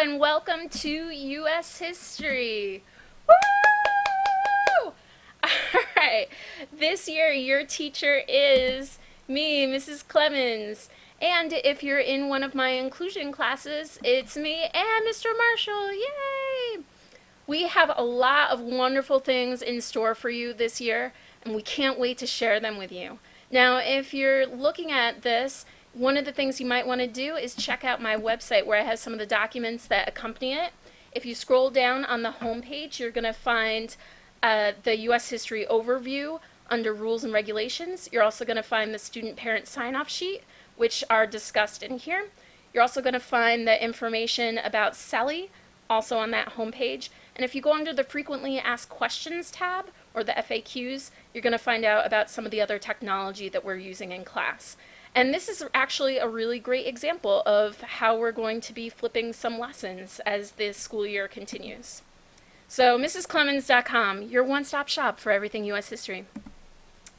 and welcome to US History. Woo! Alright, this year your teacher is me, Mrs. Clemens. And if you're in one of my inclusion classes, it's me and Mr. Marshall. Yay! We have a lot of wonderful things in store for you this year, and we can't wait to share them with you. Now, if you're looking at this, one of the things you might want to do is check out my website where I have some of the documents that accompany it. If you scroll down on the home page, you're going to find the U.S. History Overview under Rules and Regulations. You're also going to find the Student Parent Sign-Off Sheet, which are discussed in here. You're also going to find the information about CELI, also on that home page. And if you go under the Frequently Asked Questions tab, or the FAQs, you're going to find out about some of the other technology that we're using in class. And this is actually a really great example of how we're going to be flipping some lessons as the school year continues. So, MrsClemens.com, your one-stop shop for everything U.S. history.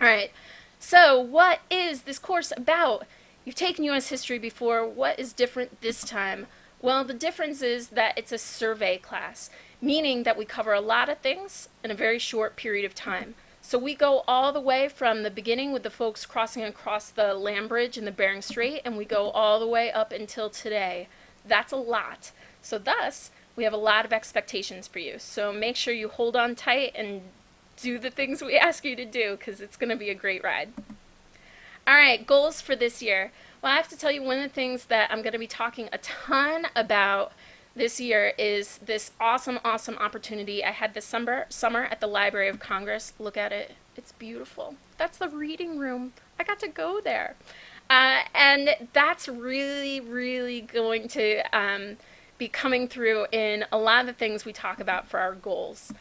All right, so what is this course about? You've taken U.S. history before. What is different this time? Well, the difference is that it's a survey class, meaning that we cover a lot of things in a very short period of time. So we go all the way from the beginning with the folks crossing across the land bridge and the Bering Strait, and we go all the way up until today. That's a lot. So thus, we have a lot of expectations for you. So make sure you hold on tight and do the things we ask you to do, because it's going to be a great ride. All right, goals for this year. Well, I have to tell you, one of the things that I'm going to be talking a ton about this year is this awesome opportunity I had this summer at the Library of Congress. Look at it. It's beautiful. That's the reading room. I got to go there. And that's really going to be coming through in a lot of the things we talk about for our goals.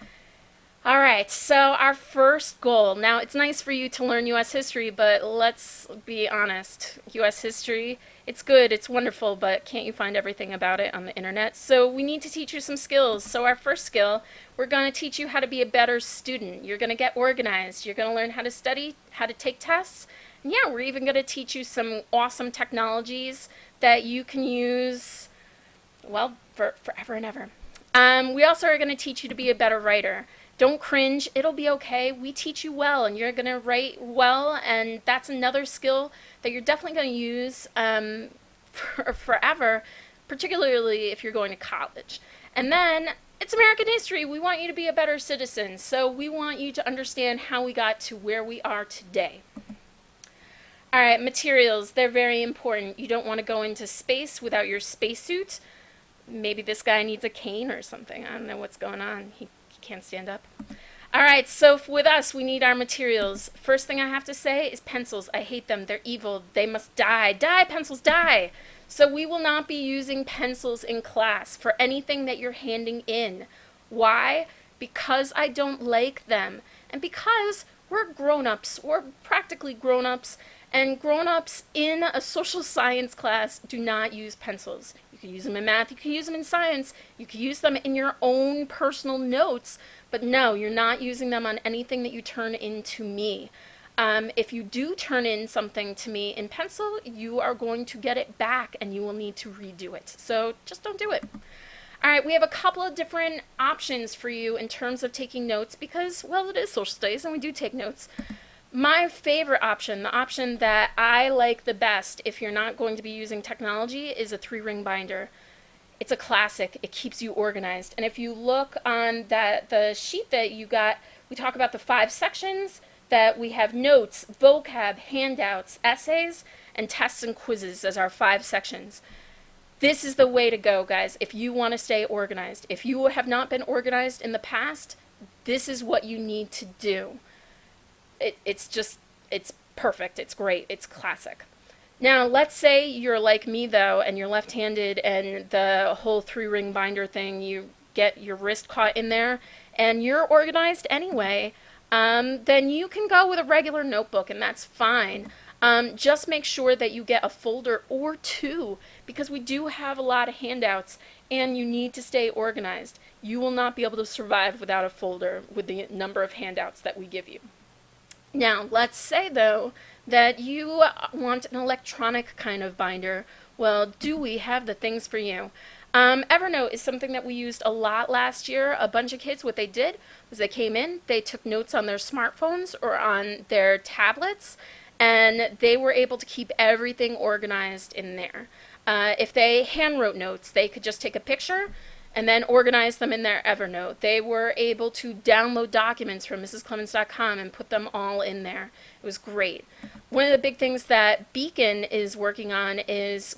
All right, so our first goal. Now, it's nice for you to learn U.S. history, but let's be honest. U.S. history, it's good, it's wonderful, but can't you find everything about it on the internet? So we need to teach you some skills. So our first skill, we're going to teach you how to be a better student. You're going to get organized. You're going to learn how to study, how to take tests. And yeah, we're even going to teach you some awesome technologies that you can use, well, for forever and ever. We also are going to teach you to be a better writer. Don't cringe, it'll be okay. We teach you well, and you're going to write well, and that's another skill that you're definitely going to use forever, particularly if you're going to college. And then, it's American history. We want you to be a better citizen, so we want you to understand how we got to where we are today. All right, materials, they're very important. You don't want to go into space without your spacesuit. Maybe this guy needs a cane or something. I don't know what's going on. He can't stand up. All right, so with us, we need our materials. First thing I have to say is pencils. I hate them. They're evil. They must die. Die, pencils, die. So we will not be using pencils in class for anything that you're handing in. Why? Because I don't like them. And because we're grown-ups. We're practically grown-ups. And grown-ups in a social science class do not use pencils. You can use them in math, you can use them in science, you can use them in your own personal notes, but no, you're not using them on anything that you turn in to me. If you do turn in something to me in pencil, you are going to get it back and you will need to redo it. So just don't do it. All right, we have a couple of different options for you in terms of taking notes because, well, it is social studies and we do take notes. My favorite option, the option that I like the best if you're not going to be using technology, is a 3-ring binder. It's a classic. It keeps you organized. And if you look on the sheet that you got, we talk about the 5 sections that we have: notes, vocab, handouts, essays, and tests and quizzes as our 5 sections. This is the way to go, guys, if you want to stay organized. If you have not been organized in the past, this is what you need to do. It's perfect, it's great, it's classic. Now, let's say you're like me, though, and you're left-handed, and the whole 3-ring binder thing, you get your wrist caught in there, and you're organized anyway, then you can go with a regular notebook, and that's fine. Just make sure that you get a folder or 2, because we do have a lot of handouts, and you need to stay organized. You will not be able to survive without a folder with the number of handouts that we give you. Now, let's say, though, that you want an electronic kind of binder Well, do we have the things for you? Evernote is something that we used a lot last year. A bunch of kids, what they did was they came in, they took notes on their smartphones or on their tablets, and they were able to keep everything organized in there. If they hand wrote notes, they could just take a picture and then organize them in their Evernote. They were able to download documents from mrsclemens.com and put them all in there. It was great. One of the big things that Beacon is working on is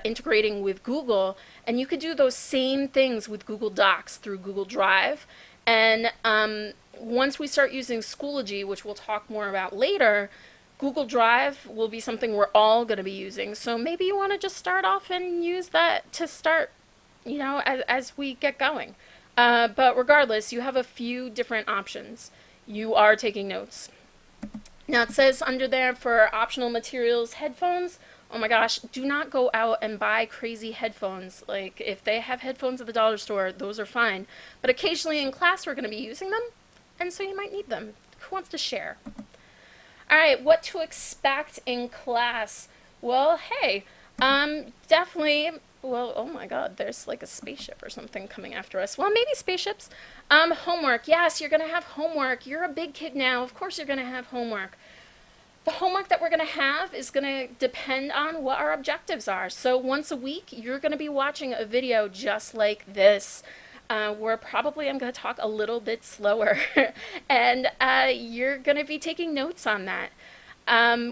integrating with Google, and you could do those same things with Google Docs through Google Drive. And once we start using Schoology, which we'll talk more about later, Google Drive will be something we're all going to be using. So maybe you want to just start off and use that to start, as we get going. But regardless, you have a few different options. You are taking notes. Now it says under there for optional materials, headphones. Oh my gosh, do not go out and buy crazy headphones. Like, if they have headphones at the dollar store, those are fine. But occasionally in class we're going to be using them, and so you might need them. Who wants to share? All right, what to expect in class? Well, hey, definitely. Well, oh my God, there's like a spaceship or something coming after us. Well, maybe spaceships. Homework. Yes, you're gonna have homework. You're a big kid now. Of course, you're gonna have homework. The homework that we're going to have is going to depend on what our objectives are. So once a week, you're going to be watching a video just like this, where probably I'm going to talk a little bit slower, and you're going to be taking notes on that.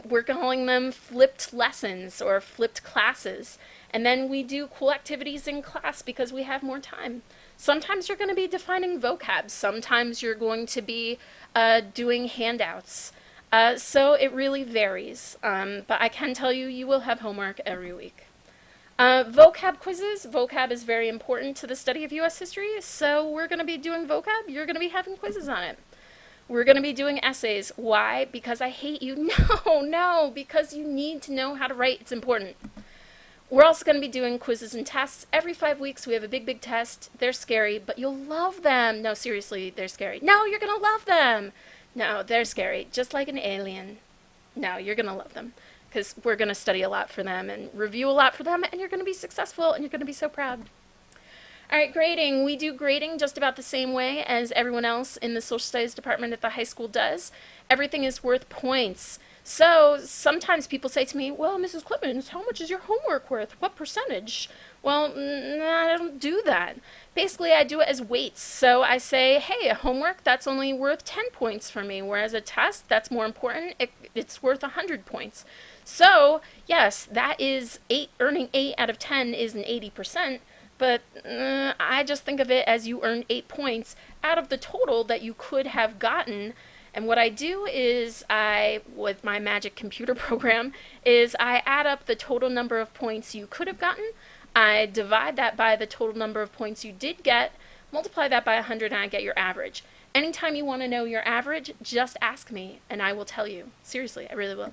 We're calling them flipped lessons or flipped classes. And then we do cool activities in class because we have more time. Sometimes you're going to be defining vocab. Sometimes you're going to be doing handouts. So it really varies, but I can tell you, you will have homework every week. Vocab quizzes. Vocab is very important to the study of U.S. history, so we're going to be doing vocab. You're going to be having quizzes on it. We're going to be doing essays. Why? Because I hate you? No, because you need to know how to write. It's important. We're also going to be doing quizzes and tests. Every 5 weeks we have a big test. They're scary, but you'll love them. No, seriously, they're scary. No, you're going to love them. No, they're scary, just like an alien. No, you're going to love them because we're going to study a lot for them and review a lot for them, and you're going to be successful, and you're going to be so proud. All right, grading. We do grading just about the same way as everyone else in the social studies department at the high school does. Everything is worth points. So sometimes people say to me, well, Mrs. Clemens, how much is your homework worth? What percentage? Well, I don't do that. Basically, I do it as weights. So I say, hey, a homework, that's only worth 10 points for me, whereas a test, that's more important. It's worth 100 points. So, yes, that is earning 8 out of 10 is an 80%, but I just think of it as you earned 8 points out of the total that you could have gotten. And what I do is with my magic computer program, is I add up the total number of points you could have gotten. I divide that by the total number of points you did get, multiply that by 100, and I get your average. Anytime you want to know your average, just ask me, and I will tell you. Seriously, I really will.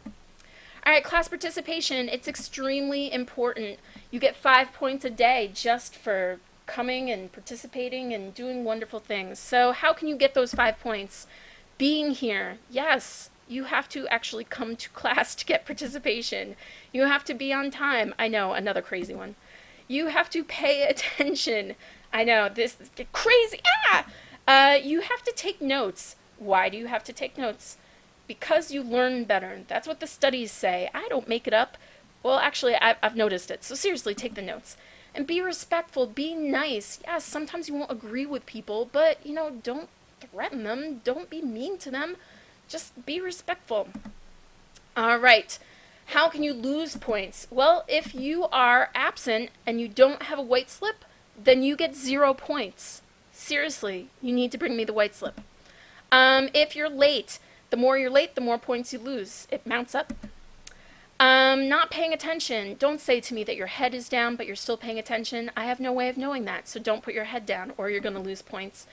All right, class participation. It's extremely important. You get 5 points a day just for coming and participating and doing wonderful things. So how can you get those 5 points? Being here. Yes, you have to actually come to class to get participation. You have to be on time. I know, another crazy one. You have to pay attention. I know, this is crazy. You have to take notes. Why do you have to take notes? Because you learn better. That's what the studies say. I don't make it up. Well, actually, I've noticed it. So seriously, take the notes. And be respectful. Be nice. Yes, sometimes you won't agree with people, but, don't threaten them. Don't be mean to them. Just be respectful. All right. How can you lose points? Well, if you are absent and you don't have a white slip, then you get 0 points. Seriously, you need to bring me the white slip. If you're late, the more you're late, the more points you lose. It mounts up. Not paying attention. Don't say to me that your head is down, but you're still paying attention. I have no way of knowing that, so don't put your head down or you're going to lose points.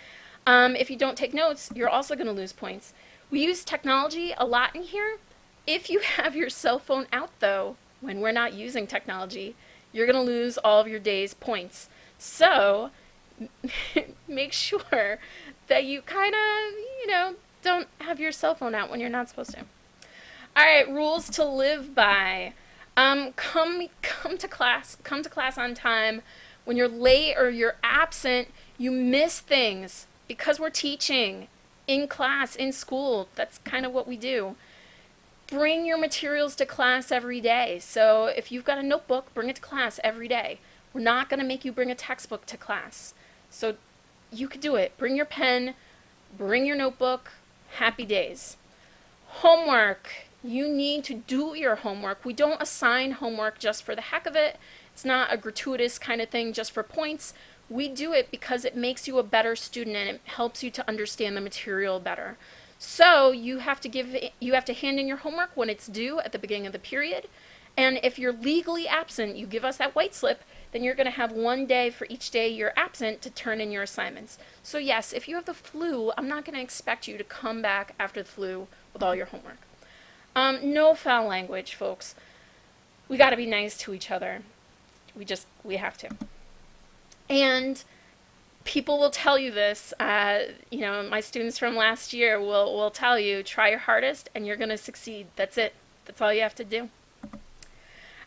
If you don't take notes, you're also going to lose points. We use technology a lot in here. If you have your cell phone out, though, when we're not using technology, you're going to lose all of your day's points. So make sure that you kind of, don't have your cell phone out when you're not supposed to. All right, rules to live by. Come to class. Come to class on time. When you're late or you're absent, you miss things because we're teaching in class, in school. That's kind of what we do. Bring your materials to class every day. So if you've got a notebook, bring it to class every day. We're not going to make you bring a textbook to class. So you could do it. Bring your pen, bring your notebook. Happy days. Homework. You need to do your homework. We don't assign homework just for the heck of it. It's not a gratuitous kind of thing just for points. We do it because it makes you a better student and it helps you to understand the material better. So you have to hand in your homework when it's due at the beginning of the period. And if you're legally absent, you give us that white slip, then you're going to have 1 day for each day you're absent to turn in your assignments. So yes, if you have the flu, I'm not going to expect you to come back after the flu with all your homework. No foul language, folks. We got to be nice to each other. We have to. And people will tell you this. My students from last year will tell you, try your hardest and you're going to succeed. That's it. That's all you have to do.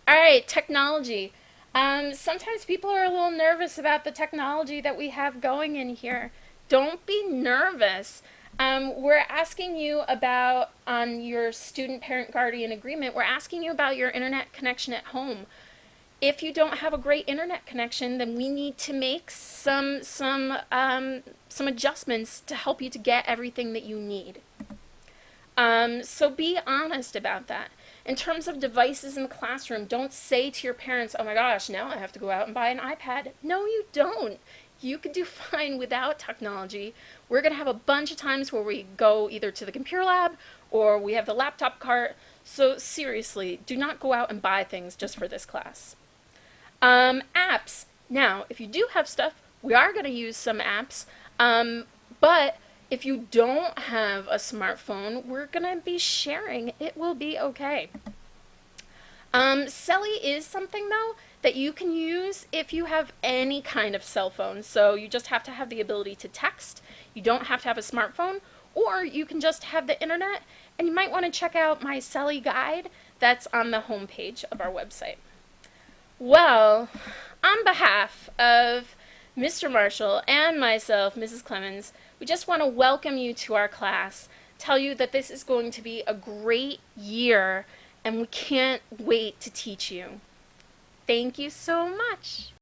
All right, technology. Sometimes people are a little nervous about the technology that we have going in here. Don't be nervous. We're asking you about, on your student-parent-guardian agreement, we're asking you about your internet connection at home. If you don't have a great internet connection, then we need to make some adjustments to help you to get everything that you need. So be honest about that. In terms of devices in the classroom, don't say to your parents, oh my gosh, now I have to go out and buy an iPad. No, you don't. You could do fine without technology. We're going to have a bunch of times where we go either to the computer lab or we have the laptop cart. So seriously, do not go out and buy things just for this class. Apps. Now, if you do have stuff, we are going to use some apps, but if you don't have a smartphone, we're going to be sharing. It will be okay. Selly is something, though, that you can use if you have any kind of cell phone. So you just have to have the ability to text. You don't have to have a smartphone, or you can just have the internet, and you might want to check out my Selly guide that's on the homepage of our website. Well, on behalf of Mr. Marshall and myself, Mrs. Clemens, we just want to welcome you to our class, tell you that this is going to be a great year, and we can't wait to teach you. Thank you so much.